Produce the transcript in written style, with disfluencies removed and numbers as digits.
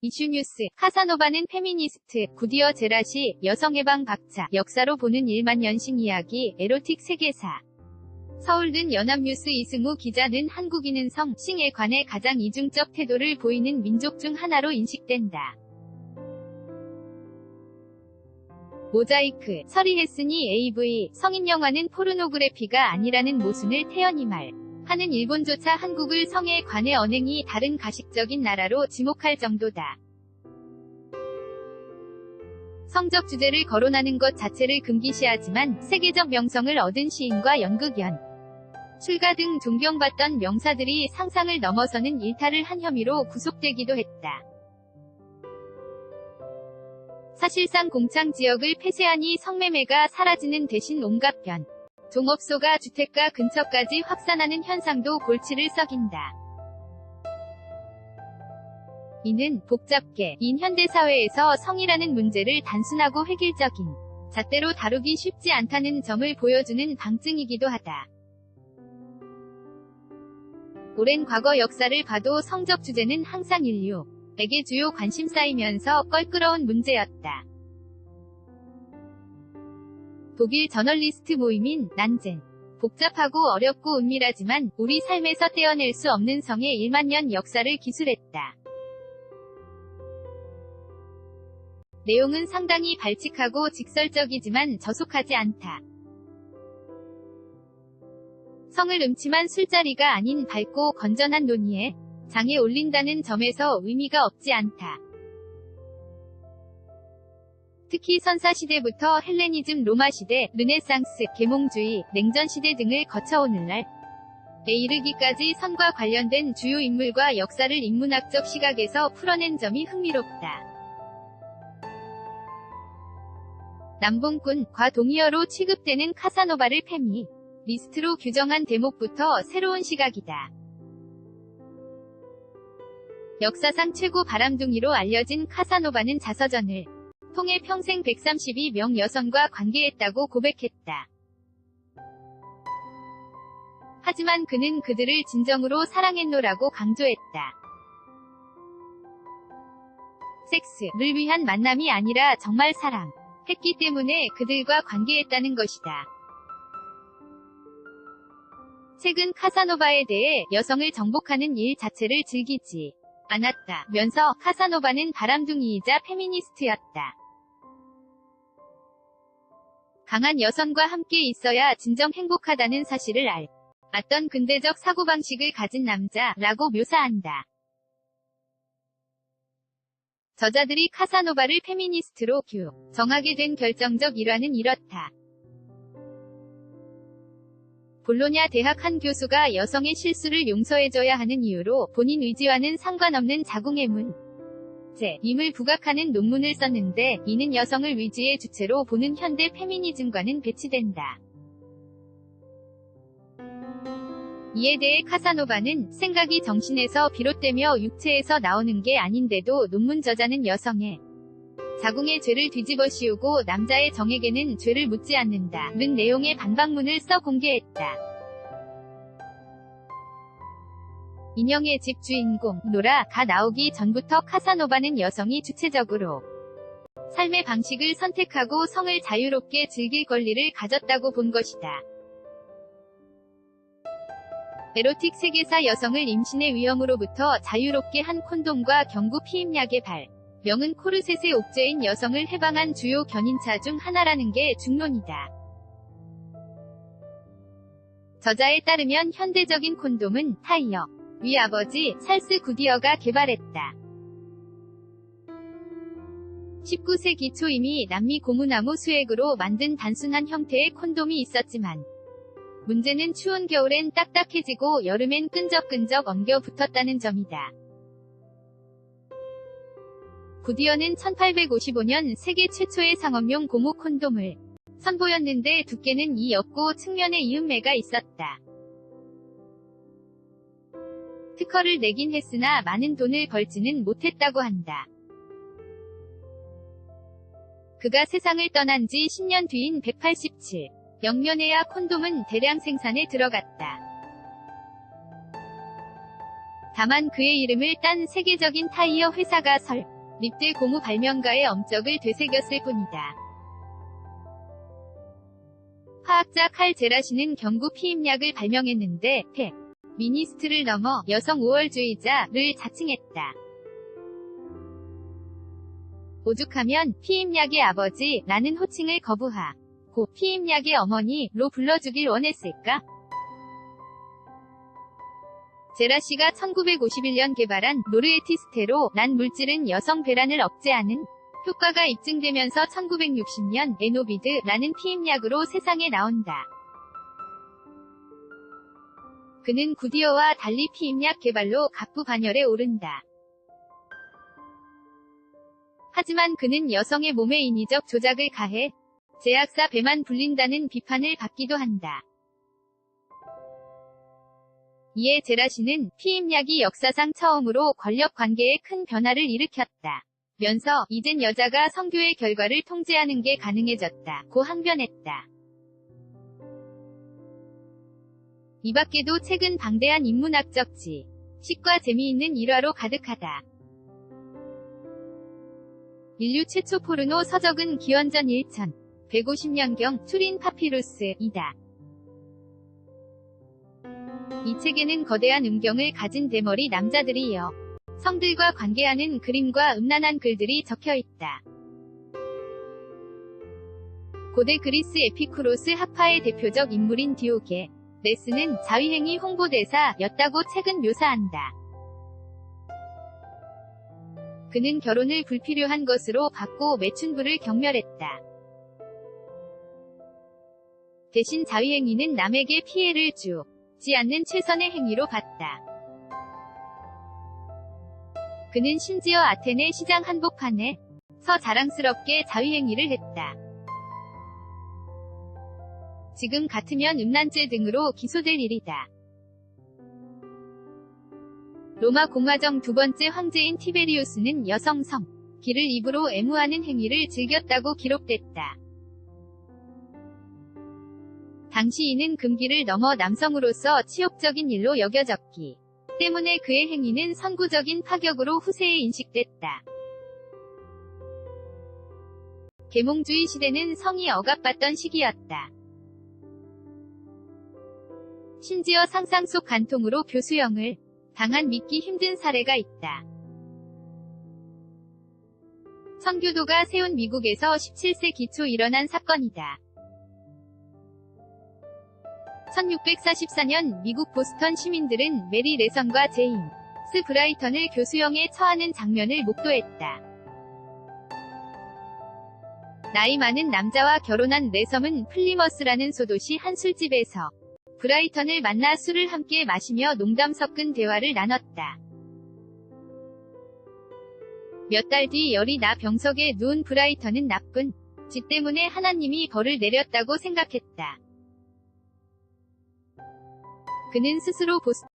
이슈뉴스, 카사노바는 페미니스트, 구디어 제라시, 여성해방 박차, 역사로 보는 1만 연신 이야기, 에로틱 세계사. 서울든 연합뉴스 이승우 기자는 한국인은 성, 싱에 관해 가장 이중적 태도를 보이는 민족 중 하나로 인식된다. 모자이크, 서리했으니 AV, 성인 영화는 포르노그래피가 아니라는 모순을 태연히 말. 하는 일본조차 한국을 성에 관해 언행이 다른 가식적인 나라로 지목할 정도다. 성적 주제를 거론하는 것 자체를 금기시하지만 세계적 명성을 얻은 시인과 연극연, 출가 등 존경받던 명사들이 상상을 넘어서는 일탈을 한 혐의로 구속되기도 했다. 사실상 공창 지역을 폐쇄하니 성매매가 사라지는 대신 온갖 변. 종업소가 주택가 근처까지 확산하는 현상도 골치를 썩인다. 이는 복잡게 인 현대사회에서 성이라는 문제를 단순하고 획일적인 잣대로 다루기 쉽지 않다는 점을 보여주는 방증이기도 하다. 오랜 과거 역사를 봐도 성적 주제는 항상 인류에게 주요 관심사이면서 껄끄러운 문제였다. 독일 저널리스트 모임인 난젠. 복잡하고 어렵고 은밀하지만 우리 삶에서 떼어낼 수 없는 성의 1만 년 역사를 기술했다. 내용은 상당히 발칙하고 직설적이지만 저속하지 않다. 성을 음침한 술자리가 아닌 밝고 건전한 논의에 장에 올린다는 점에서 의미가 없지 않다. 특히 선사시대부터 헬레니즘 로마시대, 르네상스, 계몽주의, 냉전시대 등을 거쳐 오늘날에 이르기까지 선과 관련된 주요 인물과 역사를 인문학적 시각에서 풀어낸 점이 흥미롭다. 남봉꾼, 과 동의어로 취급되는 카사노바를 페미니스트로 규정한 대목부터 새로운 시각이다. 역사상 최고 바람둥이로 알려진 카사노바는 자서전을 통해 평생 132명 여성과 관계했다고 고백했다. 하지만 그는 그들을 진정으로 사랑했노라고 강조했다. 섹스를 위한 만남이 아니라 정말 사랑했기 때문에 그들과 관계했다는 것이다. 최근 카사노바에 대해 여성을 정복하는 일 자체를 즐기지 않았다면서 카사노바는 바람둥이이자 페미니스트였다. 강한 여성과 함께 있어야 진정 행복하다는 사실을 알았던 근대적 사고방식을 가진 남자라고 묘사한다. 저자들이 카사노바를 페미니스트로 규정하게 된 결정적 일화는 이렇다. 볼로냐 대학 한 교수가 여성의 실수를 용서해줘야 하는 이유로 본인 의지와는 상관없는 자궁의 문제임을 부각하는 논문을 썼는데 이는 여성을 위지의 주체로 보는 현대 페미니즘과는 배치된다. 이에 대해 카사노바는 생각이 정신에서 비롯되며 육체에서 나오는 게 아닌데도 논문 저자는 여성의 자궁의 죄를 뒤집어 씌우고 남자의 정에게는 죄를 묻지 않는다는 내용의 반박문을 써 공개했다. 인형의 집 주인공, 노라가 나오기 전부터 카사노바는 여성이 주체적으로 삶의 방식을 선택하고 성을 자유롭게 즐길 권리를 가졌다고 본 것이다. 에로틱 세계사 여성을 임신의 위험으로부터 자유롭게 한 콘돔과 경구 피임약의 명은 코르셋의 옥죄인 여성을 해방한 주요 견인차 중 하나라는 게 중론이다. 저자에 따르면 현대적인 콘돔은 타이어 위 아버지 찰스 구디어가 개발했다. 19세기 초 이미 남미 고무나무 수액으로 만든 단순한 형태의 콘돔이 있었지만 문제는 추운 겨울엔 딱딱해지고 여름엔 끈적끈적 엉겨 붙었다는 점이다. 구디어는 1855년 세계 최초의 상업용 고무 콘돔을 선보였는데 두께는 2였고 측면에 이음매가 있었다. 특허를 내긴 했으나 많은 돈을 벌지는 못했다고 한다. 그가 세상을 떠난 지 10년 뒤인 187년에야 콘돔은 대량 생산에 들어갔다. 다만 그의 이름을 딴 세계적인 타이어 회사가 립대 고무 발명가의 엄적을 되새겼을 뿐이다. 화학자 칼 제라시는 경구 피임약을 발명했는데 페미니스트를 넘어 여성 우월주의자를 자칭했다. 오죽하면 피임약의 아버지라는 호칭을 거부하고 피임약의 어머니로 불러주길 원했을까? 제라시가 1951년 개발한 노르에티스테로란 물질은 여성 배란을 억제하는 효과가 입증되면서 1960년 에노비드라는 피임약으로 세상에 나온다. 그는 구디어와 달리 피임약 개발로 갑부반열에 오른다. 하지만 그는 여성의 몸에 인위적 조작을 가해 제약사 배만 불린다는 비판을 받기도 한다. 이에 제라시는 피임약이 역사상 처음으로 권력 관계에 큰 변화를 일으켰다. 면서 이젠 여자가 성교의 결과를 통제하는 게 가능해졌다고 항변했다. 이 밖에도 책은 방대한 인문학적 지식과 재미있는 일화로 가득하다. 인류 최초 포르노 서적은 기원전 1150년경 투린 파피루스이다. 이 책에는 거대한 음경을 가진 대머리 남자들이여 성들과 관계하는 그림과 음란한 글들이 적혀있다. 고대 그리스 에피쿠로스 학파의 대표적 인물인 디오게네스는 자위행위 홍보대사였다고 책은 묘사한다. 그는 결혼을 불필요한 것으로 봤고 매춘부를 경멸했다. 대신 자위행위는 남에게 피해를 주지 않는 최선의 행위로 봤다. 그는 심지어 아테네 시장 한복판에서 자랑스럽게 자위행위를 했다. 지금 같으면 음란죄 등으로 기소될 일이다. 로마 공화정 두 번째 황제인 티베리우스는 여성 성기를 입으로 애무하는 행위를 즐겼다고 기록됐다. 당시 이는 금기를 넘어 남성으로서 치욕적인 일로 여겨졌기 때문에 그의 행위는 선구적인 파격으로 후세에 인식됐다. 계몽주의 시대는 성이 억압받던 시기였다. 심지어 상상 속 간통으로 교수형을 당한 믿기 힘든 사례가 있다. 선교도가 세운 미국에서 17세기 초 일어난 사건이다. 1644년 미국 보스턴 시민들은 메리 레섬과 제임스 브라이턴을 교수형에 처하는 장면을 목도했다. 나이 많은 남자와 결혼한 레섬은 플리머스라는 소도시 한 술집에서 브라이턴을 만나 술을 함께 마시며 농담 섞은 대화를 나눴다. 몇 달 뒤 열이 나 병석에 누운 브라이턴은 나쁜 짓 때문에 하나님이 벌을 내렸다고 생각했다. 그는 스스로 보스턴